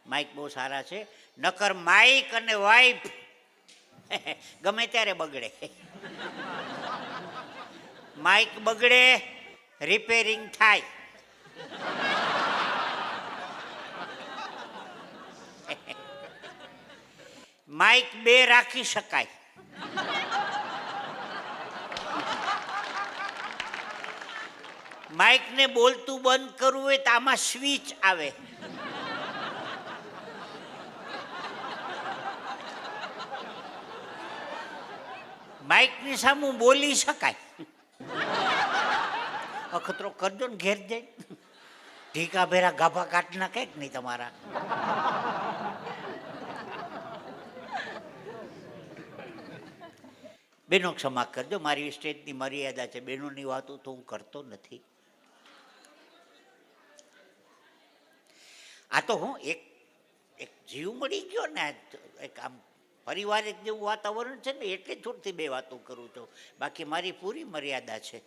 Mike બહુ સારા છે, નકર માઇક અને વાઇફ ગમે ત્યારે બગડે. માઇક બગડે, રિપેરિંગ થાય. માઇક બે રાખી શકાય. માઇકને બોલતું બંધ કરવું હોય તો આમાં સ્વિચ આવે. માઇકની સામે બોલી શકાય. અખતરો કરજો ને ઘેર જઈ, ઢીકા ભેરા ગાભા કાઢ નાખે કે નહીં તમારા. બેનો ક્ષમા કરજો, મારી સ્ટેજની મર્યાદા છે. બહેનોની વાતો તો હું કરતો નથી. આ તો હું એક જીવ મળી ગયો ને, એક આમ પરિવારિક જેવું વાતાવરણ છે ને, એટલે થોડીથી બે વાતો કરું છું. બાકી મારી પૂરી મર્યાદા છે.